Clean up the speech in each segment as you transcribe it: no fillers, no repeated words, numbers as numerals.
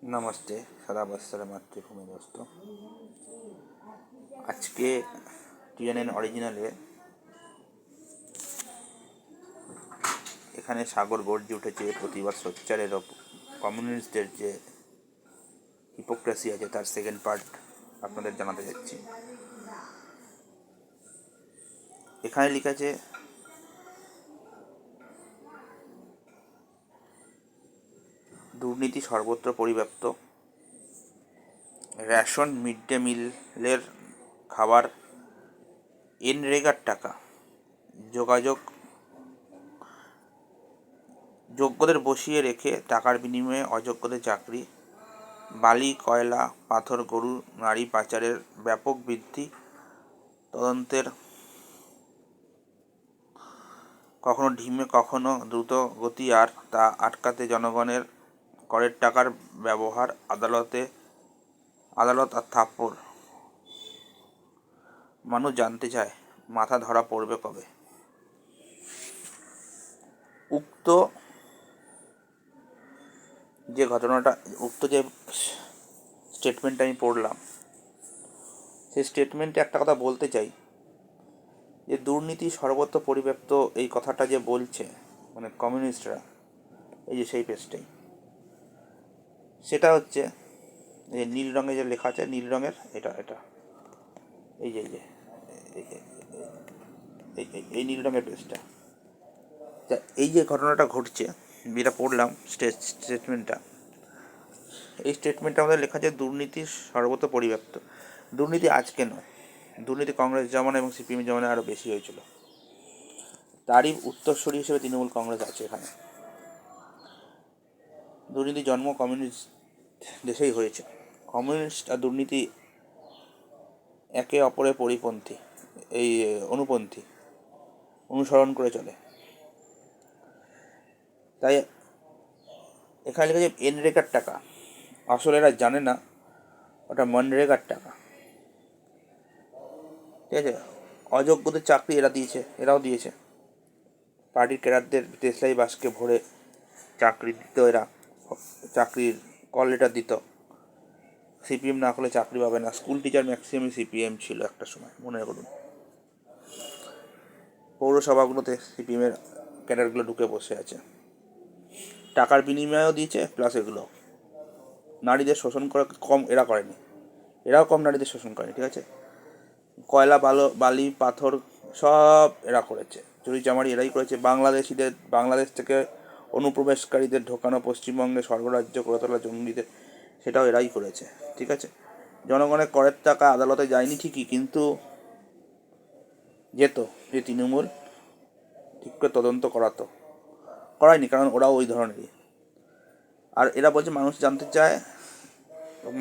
नमस्ते सदाबत्सर मातृभूमि दोस्तों। আজকে টিএনএন অরিজিনালে এখানে সাগর গর্জে উঠেছে প্রতিবাদ সোচ্চারের কমিউনিস্টদের যে হিপোক্রেসি আছে তার সেকেন্ড পার্ট আপনাদের জানাতে যাচ্ছি। এখানে লেখা আছে দুর্নীতি সর্বত্র পরিব্যাপ্ত, রেশন, মিড ডে মিলের খাবার, এনরেগার টাকা, যোগ্যদের বসিয়ে রেখে টাকার বিনিময়ে অযোগ্যদের চাকরি, বালি, কয়লা, পাথর, গরু, নারী পাচারের ব্যাপক বৃদ্ধি, তদন্তের কখনো ঢিমে কখনো দ্রুত গতি, আর তা আটকাতে জনগণের করের টাকার ব্যবহার, আদালত আর থাপ্পড়। মানুষ জানতে চায় মাথা ধরা পড়বে কবে। উক্ত যে স্টেটমেন্টটা আমি পড়লাম, সেই স্টেটমেন্টে একটা কথা বলতে চাই যে দুর্নীতি সর্বত্র পরিব্যাপ্ত এই কথাটা যে বলছে মানে কমিউনিস্টরা, এই যে সেই পেজটাই, সেটা হচ্ছে এই নীল রঙে যে লেখা আছে, নীল রঙের এটা এই যে এই নীল রঙের পেজটা, এই যে ঘটনাটা ঘটছে যেটা পড়লাম স্টেটমেন্টটা, এই স্টেটমেন্টটা আমাদের লেখা আছে দুর্নীতি সর্বত্র পরিব্যাপ্ত। দুর্নীতি আজকে নয়, দুর্নীতি কংগ্রেস জমানা এবং সিপিএম জমানায় আরও বেশি হয়েছিল। তারই উত্তরসূরি হিসেবে তৃণমূল কংগ্রেস আছে এখানে। দুর্নীতি জন্ম কমিউনিস্ট দেশেই হয়েছে। কমিউনিস্ট আর দুর্নীতি একে অপরের পরিপন্থী, অনুসরণ করে চলে। তাই এখানে লেখা যে এনরেগার টাকা, আসলে এরা জানে না ওটা মনরেগার টাকা, ঠিক আছে। অযোগ্যদের চাকরি এরাও দিয়েছে। পার্টির ক্যাডারদের দেশলাই বাসকে ভরে চাকরি দিত, এরা চাকরির কল লেটার দিত। সিপিএম না করলে চাকরি পাবে না। স্কুল টিচার ম্যাক্সিমাম সিপিএম ছিল একটা সময়, মনে করুন। পৌরসভাগুলোতে সিপিএমের ক্যাডারগুলো ঢুকে বসে আছে, টাকার বিনিময়েও দিয়েছে, প্লাস এগুলো নারীদের শোষণ করা কম এরা করেনি, এরাও কম নারীদের শোষণ করেনি, ঠিক আছে। কয়লা, বালি, পাথর সব এরা করেছে, চুরি চামারি এরাই করেছে। বাংলাদেশ থেকে অনুপ্রবেশকারীদের ঢোকানো, পশ্চিমবঙ্গে স্বর্গরাজ্য করে তোলা জঙ্গিদের, সেটাও এরাই করেছে, ঠিক আছে। জনগণের করের টাকা আদালতে যায়নি ঠিকই, কিন্তু যেত যে তৃণমূল ঠিক করে তদন্ত করায়নি, কারণ ওরাও ওই ধরনেরই। আর এরা বলছে মানুষ জানতে চায়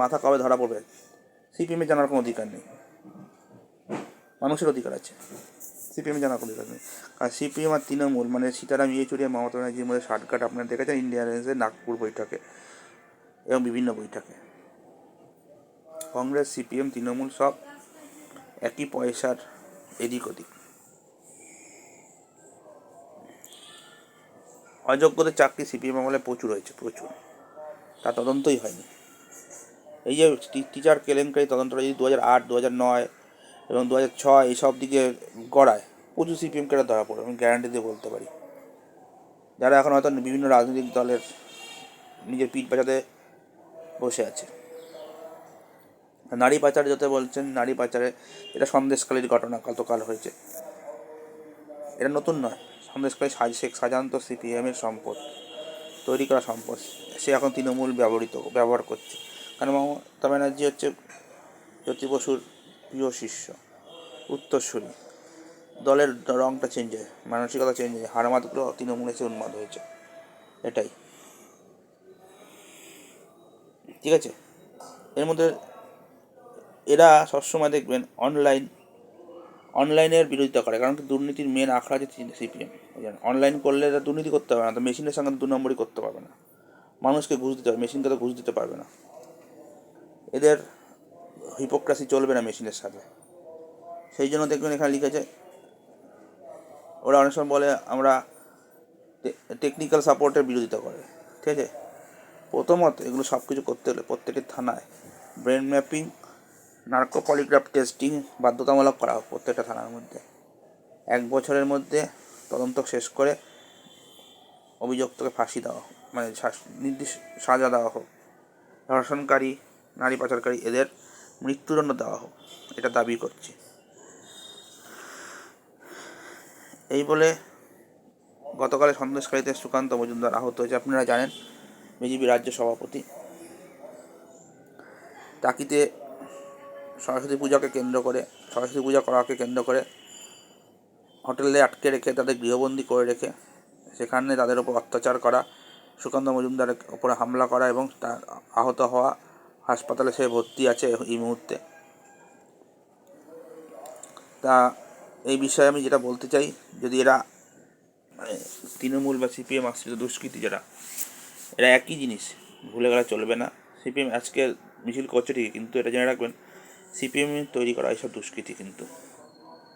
মাথা কবে ধরা পড়বে। সিপিএমে জানার কোনো অধিকার নেই, মানুষের অধিকার আছে, সিপিএমে জানার কোনো অধিকার নেই। আর সিপিএম আর তৃণমূল মানে সীতারাম ইয়েচুরি আর মমতা ব্যানার্জির মধ্যে শার্টকাট আপনারা দেখেছেন ইন্ডিয়া অ্যালায়েন্সের নাগপুর বৈঠকে এবং বিভিন্ন বৈঠকে। কংগ্রেস, সিপিএম, তৃণমূল সব একই পয়সার এদিক ওদিক। অযোগ্যদের চাকরি সিপিএম আমলে প্রচুর হয়েছে, প্রচুর, তা তদন্তই হয়নি। এই যে টিচার কেলেঙ্কারি তদন্তটা যদি 2008, 2009 এবং 2006 এইসব দিকে গড়ায়, প্রচুর সিপিএম কেটা ধরা পড়ে, আমি গ্যারান্টি দিয়ে বলতে পারি। যারা এখন হয়তো বিভিন্ন রাজনৈতিক দলের নিজের পিঠ বাঁচাতে বসে আছে। নারী পাচার যেতে বলছেন, নারী পাচারে এটা সন্দেশখালীর ঘটনা, গতকাল হয়েছে, এটা নতুন নয়। সন্দেশখালী শেখ শাহজাহান তো সিপিএমের সম্পদ, তৈরি করা সম্পদ, সে এখন তৃণমূল ব্যবহার করছে। কারণ মমতা ব্যানার্জি হচ্ছে জ্যোতি বসুর প্রিয় শিষ্য, উত্তরসূরি। দলের রঙটা চেঞ্জ হয়, মানসিকতা চেঞ্জ হয়, হারমাতগুলো তৃণমূল এসে উন্মাদ হয়েছে, এটাই, ঠিক আছে। এর মধ্যে এরা সবসময় দেখবেন অনলাইনের বিরোধিতা করে, কারণ দুর্নীতির মেন আখড়া আছে সিপিএম। অনলাইন করলে এরা দুর্নীতি করতে পারবে না, তো মেশিনের সঙ্গে 2 নম্বরই করতে পারবে না। মানুষকে ঘুষ দিতে হবে, মেশিনকে তো ঘুষ দিতে পারবে না। এদের হিপোক্রেসি চলবে না মেশিনের সাথে। সেই জন্য দেখবেন এখানে লিখেছে, ওরা অনেক সময় বলে আমরা টেকনিক্যাল সাপোর্টের বিরোধিতা করে, ঠিক আছে। প্রথমত এগুলো সব কিছু করতে হলে প্রত্যেকের থানায় brain mapping, narco polygraph testing বাধ্যতামূলক করা হোক প্রত্যেকটা থানার মধ্যে। 1 বছরের মধ্যে তদন্ত শেষ করে অভিযুক্তকে ফাঁসি দেওয়া হোক, মানে নির্দিষ্ট সাজা দেওয়া হোক। ধর্ষণকারী, নারী পাচারকারী এদের মৃত্যুদণ্ড দেওয়া হোক, এটা দাবি করছি। এই বলে গতকালে সন্দেশকারীতে সুকান্ত মজুমদার আহত হয়েছে। আপনারা জানেন বিজেপি রাজ্য সভাপতি। টাকিতে সরস্বতী পূজাকে কেন্দ্র করে, সরস্বতী পূজা করাকে কেন্দ্র করে হোটেলে আটকে রেখে, তাদের গৃহবন্দী করে রেখে সেখানে তাদের ওপর অত্যাচার করা, সুকান্ত মজুমদারের ওপরে হামলা করা এবং তার আহত হওয়া, হাসপাতালে সে ভর্তি আছে এই মুহূর্তে। তা এই বিষয়ে আমি যেটা বলতে চাই, যদি এরা মানে তৃণমূল বা সিপিএম আশ্রিত দুষ্কৃতী যারা, এরা একই জিনিস ভুলে গেলে চলবে না। সিপিএম আজকে মিছিল করছে ঠিকই, কিন্তু এটা জেনে রাখবেন সিপিএম তৈরি করা এইসব দুষ্কৃতী কিন্তু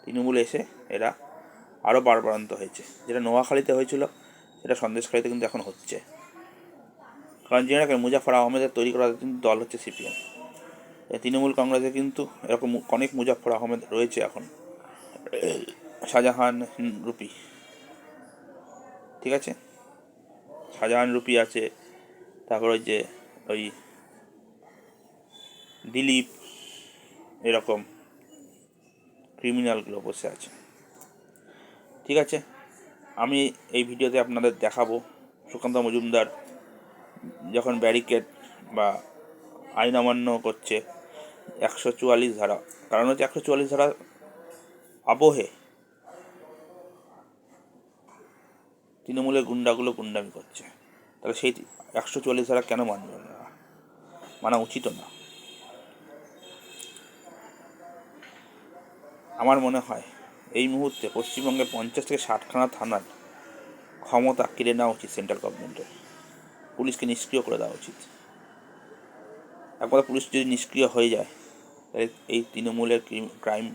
তৃণমূলে এসে এরা আরও বাড়বাড়ন্ত হয়েছে। যেটা নোয়াখালীতে হয়েছিল সেটা সন্দেশখালীতে কিন্তু এখন হচ্ছে। কারণ জেনে রাখবেন মুজাফর আহমেদের তৈরি করা কিন্তু দল হচ্ছে সিপিএম। তৃণমূল কংগ্রেসে কিন্তু এরকম অনেক মুজাফর আহমেদ রয়েছে এখন, শাহজাহান রুপি, ঠিক আছে, শাহজাহান রুপি আছে, তারপর ওই দিলীপ, এরকম ক্রিমিনালগুলো বসে আছে। ঠিক আছে, আমি এই ভিডিওতে আপনাদের দেখাবো সুকান্ত মজুমদার যখন ব্যারিকেড বা আইন অমান্য করছে 144 ধারা, কারণ হচ্ছে 144 ধারা আবহে তৃণমূলের গুন্ডাগুলো গুন্ডামি করছে, তাহলে সেই 144 ধারা কেন মানবে না? মানা উচিত না। আমার মনে হয় এই মুহূর্তে পশ্চিমবঙ্গে 50 থেকে 60খানা থানার ক্ষমতা কেড়ে নেওয়া উচিত সেন্ট্রাল গভর্নমেন্টের। পুলিশকে নিষ্ক্রিয় করে দেওয়া উচিত। একবার পুলিশ যদি নিষ্ক্রিয় হয়ে যায় তাহলে এই তৃণমূলের ক্রাইম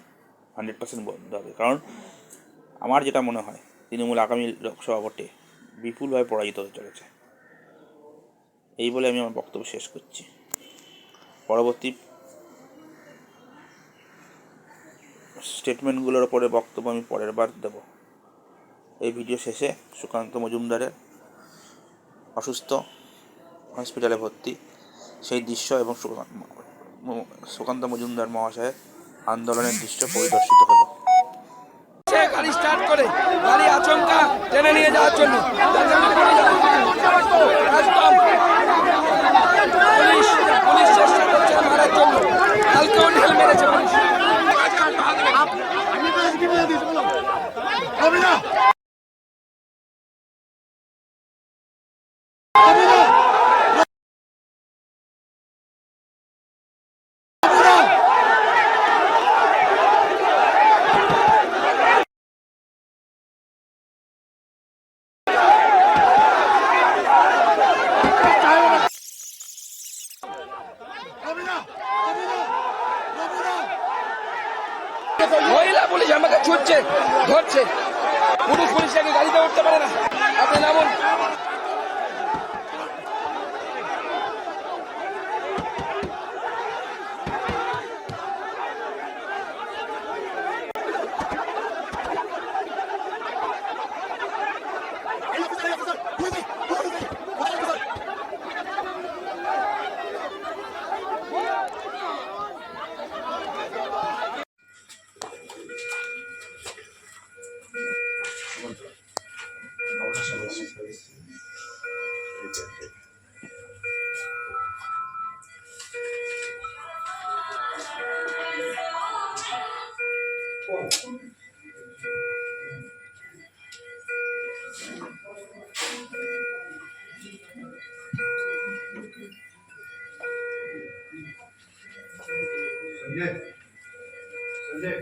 100% বন্ধ হবে। কারণ আমার যেটা মনে হয় তৃণমূল আগামী লোকসভা ভোটে বিপুলভাবে পরাজিত হতে চলেছে। এই বলে আমি আমার বক্তব্য শেষ করছি। পরবর্তী স্টেটমেন্টগুলোর ওপরে বক্তব্য আমি পরের বার দেব। এই ভিডিও শেষে সুকান্ত মজুমদারের অসুস্থ, হসপিটালে ভর্তি, সেই দৃশ্য এবং সুকান্ত মজুমদার মহাশয়ের আন্দোলনের দৃশ্য পরিদর্শিত হলো। গাড়ি স্টার্ট করে গাড়ি আচমকা টেনে নিয়ে যাওয়ার জন্য একদম পুলিশ চেষ্টা করছে মারার জন্য, কালকেও ঢেল মেরেছে পুলিশ। মহিলা পুলিশ আমাকে ছুটছে, ধরছে, পুলিশটাকে গাড়িতে উঠতে পারে না। আপনি নামুন। संजय